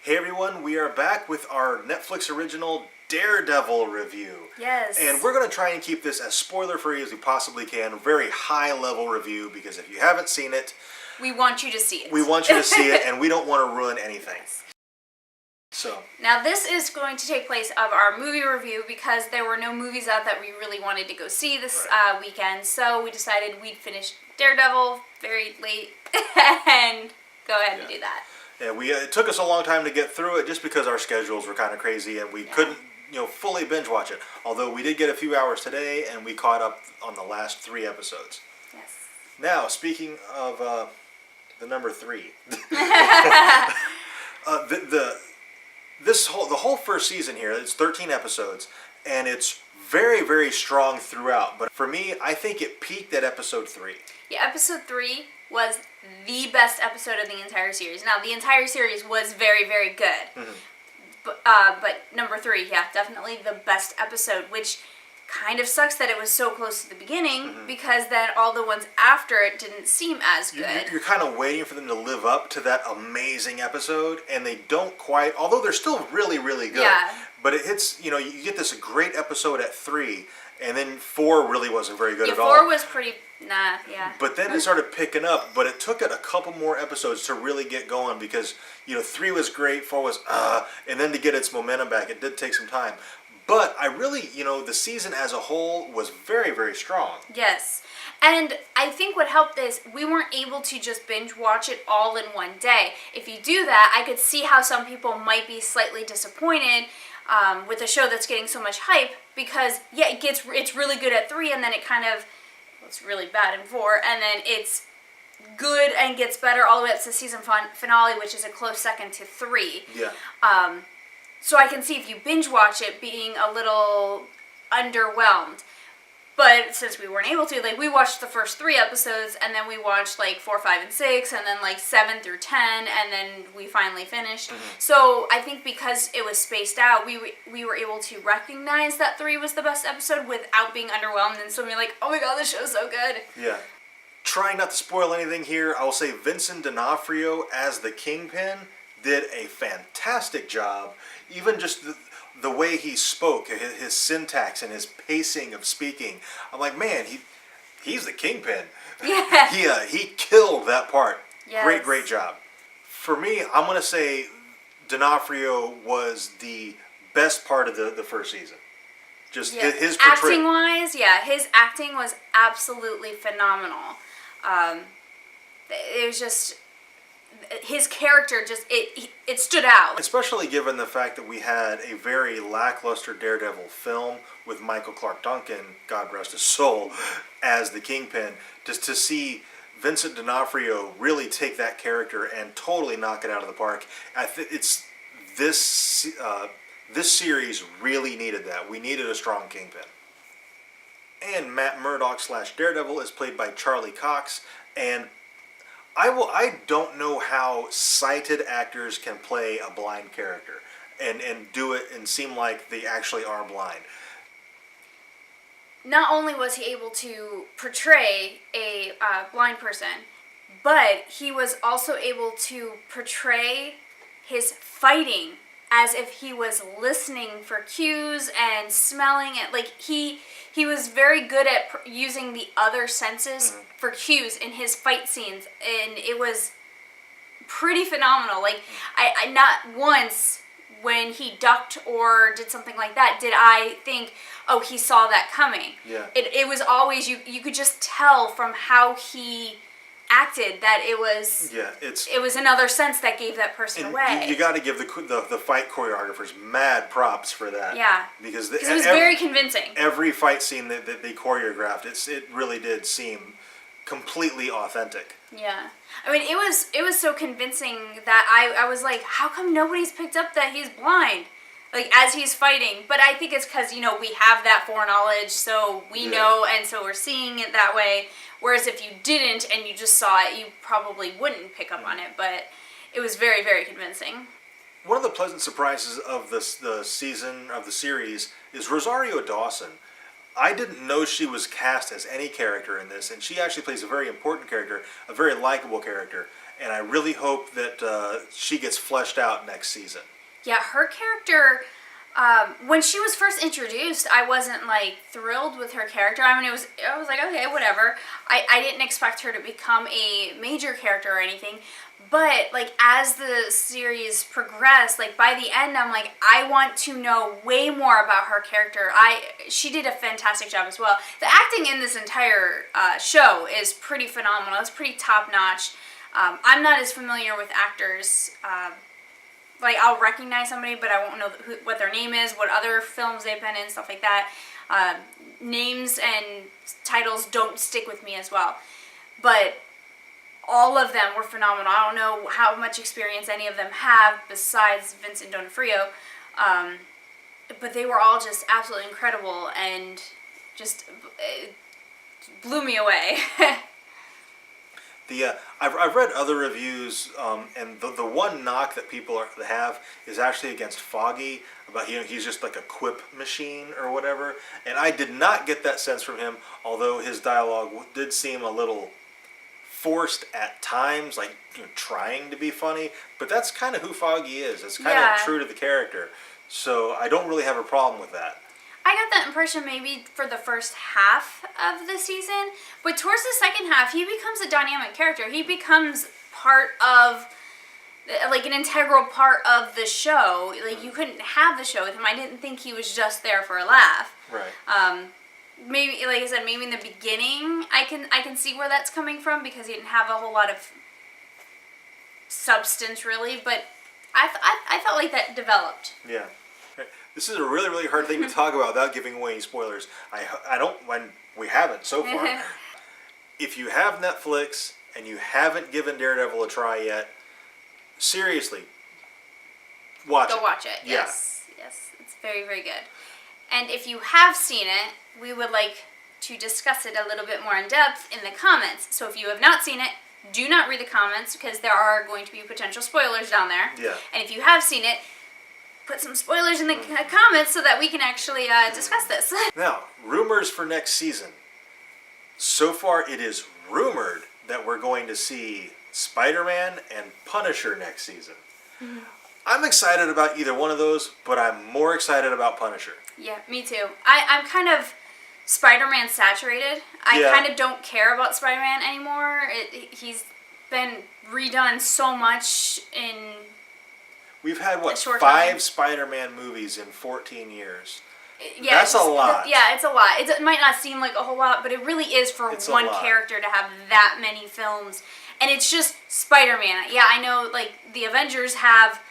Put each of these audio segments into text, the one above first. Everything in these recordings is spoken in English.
Hey everyone, we are back with our Netflix original Daredevil review. Yes. And we're going to try and keep this as spoiler-free as we possibly can. Very high-level review, because if you haven't seen it... we want you to see it. We want you to see it, and we don't want to ruin anything. So... now this is going to take place of our movie review because there were no movies out that we really wanted to go see this weekend. So we decided we'd finish Daredevil very late and go ahead and do that. Yeah, it took us a long time to get through it just because our schedules were kind of crazy and we couldn't, fully binge watch it. Although we did get a few hours today and we caught up on the last 3 episodes. Yes. Now, speaking of the number 3, the whole first season here, it's 13 episodes, and it's very, very strong throughout. But for me, I think it peaked at episode 3. Yeah, episode 3 was the best episode of the entire series. Now, the entire series was very, very good. Mm-hmm. But number 3, yeah, definitely the best episode, which kind of sucks that it was so close to the beginning, because then all the ones after it didn't seem as good. You're kind of waiting for them to live up to that amazing episode, and they don't quite, although they're still really, really good. Yeah. But it hits, you get this great episode at 3, and then 4 really wasn't very good at all. 4 was pretty... nah, yeah. But then it started picking up, but it took it a couple more episodes to really get going because, 3 was great, 4 was, and then to get its momentum back, it did take some time. But I really, the season as a whole was very, very strong. Yes. And I think what helped is we weren't able to just binge watch it all in one day. If you do that, I could see how some people might be slightly disappointed with a show that's getting so much hype because, yeah, it's really good at 3 and then it kind of... it's really bad in 4, and then it's good and gets better all the way up to the season finale, which is a close second to 3. Yeah. So I can see if you binge watch it being a little underwhelmed. But since we weren't able to, we watched the first 3 episodes, and then we watched 4, 5, and 6, and then 7 through 10, and then we finally finished. Mm-hmm. So I think because it was spaced out, we were able to recognize that 3 was the best episode without being underwhelmed, and so be like, oh my god, this show's so good. Yeah. Trying not to spoil anything here, I will say Vincent D'Onofrio as the Kingpin did a fantastic job. Even just the way he spoke, his syntax and his pacing of speaking. I'm like, man, he's the Kingpin. Yeah. He killed that part. Yes. Great job. For me, I'm going to say D'Onofrio was the best part of the first season. Just his portrayal. Acting-wise, yeah, his acting was absolutely phenomenal. It was just... his character just, it stood out. Especially given the fact that we had a very lackluster Daredevil film with Michael Clark Duncan, God rest his soul, as the Kingpin. Just to see Vincent D'Onofrio really take that character and totally knock it out of the park. This series really needed that. We needed a strong Kingpin. And Matt Murdock / Daredevil is played by Charlie Cox, and I don't know how sighted actors can play a blind character and do it and seem like they actually are blind. Not only was he able to portray a blind person, but he was also able to portray his fighting as if he was listening for cues and smelling it. He was very good at using the other senses for cues in his fight scenes, and it was pretty phenomenal. I not once when he ducked or did something like that did I think, oh, he saw that coming. Yeah. It was always, you could just tell from how he acted that it was another sense that gave that person away. You got to give the fight choreographers mad props for that. Yeah, because it was very convincing. Every fight scene that they choreographed, it really did seem completely authentic. Yeah, I mean it was so convincing that I was like, how come nobody's picked up that he's blind? As he's fighting, but I think it's because, we have that foreknowledge, so we know, and so we're seeing it that way. Whereas if you didn't and you just saw it, you probably wouldn't pick up on it, but it was very, very convincing. One of the pleasant surprises of the season, of the series, is Rosario Dawson. I didn't know she was cast as any character in this, and she actually plays a very important character, a very likable character. and I really hope that she gets fleshed out next season. Yeah, her character, when she was first introduced, I wasn't like thrilled with her character. I mean, I was like, okay, whatever. I didn't expect her to become a major character or anything. But like as the series progressed, like by the end, I'm like, I want to know way more about her character. She did a fantastic job as well. The acting in this entire show is pretty phenomenal. It's pretty top notch. I'm not as familiar with actors. Like I'll recognize somebody, but I won't know what their name is, what other films they've been in, stuff like that. Names and titles don't stick with me as well. But all of them were phenomenal. I don't know how much experience any of them have besides Vincent D'Onofrio, but they were all just absolutely incredible and just blew me away. I've read other reviews, and the one knock that people have is actually against Foggy, about he's just like a quip machine or whatever, and I did not get that sense from him, although his dialogue did seem a little forced at times, like trying to be funny, but that's kind of who Foggy is. It's kind of true to the character, so I don't really have a problem with that. I got that impression maybe for the first half of the season, but towards the second half, he becomes a dynamic character. He becomes part of, like, an integral part of the show. Like, you couldn't have the show with him. I didn't think he was just there for a laugh. Right. Maybe, like I said, maybe in the beginning, I can see where that's coming from because he didn't have a whole lot of substance, really, but I felt like that developed. Yeah. This is a really, really hard thing to talk about without giving away any spoilers. We haven't so far. If you have Netflix and you haven't given Daredevil a try yet, seriously, watch it. Go watch it. Yeah. Yes, it's very, very good. And if you have seen it, we would like to discuss it a little bit more in depth in the comments. So if you have not seen it, do not read the comments because there are going to be potential spoilers down there. Yeah. And if you have seen it, put some spoilers in the comments so that we can actually discuss this. Now, rumors for next season. So far, it is rumored that we're going to see Spider-Man and Punisher next season. Mm-hmm. I'm excited about either one of those, but I'm more excited about Punisher. Yeah, me too. I'm kind of Spider-Man saturated. I kind of don't care about Spider-Man anymore. He's been redone so much in... We've had, 5 Spider-Man movies in 14 years. Yeah, that's a lot. It's a lot. It might not seem like a whole lot, but it really is for one character to have that many films. And it's just Spider-Man. Yeah, I know, like, the Avengers have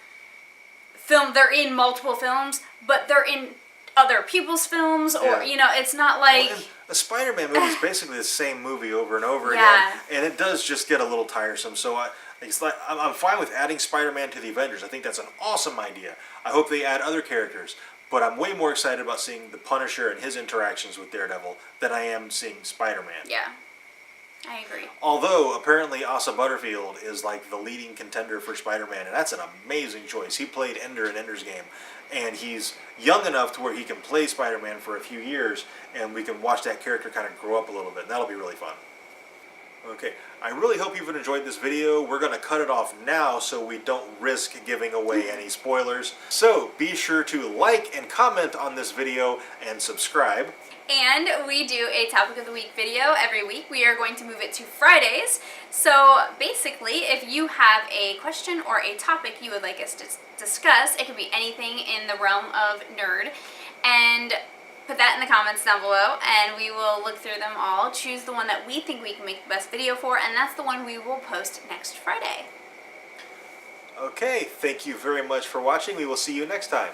they're in multiple films, but they're in other people's films, or, it's not like... Well, a Spider-Man movie is basically the same movie over and over again, and it does just get a little tiresome, so I'm fine with adding Spider-Man to the Avengers. I think that's an awesome idea. I hope they add other characters, but I'm way more excited about seeing the Punisher and his interactions with Daredevil than I am seeing Spider-Man. Yeah, I agree. Although, apparently, Asa Butterfield is like the leading contender for Spider-Man, and that's an amazing choice. He played Ender in Ender's Game, and he's young enough to where he can play Spider-Man for a few years, and we can watch that character kind of grow up a little bit, and that'll be really fun. Okay, I really hope you've enjoyed this video. We're going to cut it off now so we don't risk giving away any spoilers. So be sure to like and comment on this video and subscribe. And we do a Topic of the Week video every week. We are going to move it to Fridays. So basically, if you have a question or a topic you would like us to discuss, it could be anything in the realm of nerd, and put that in the comments down below, and we will look through them all, choose the one that we think we can make the best video for, and that's the one we will post next Friday. Okay, thank you very much for watching. We will see you next time.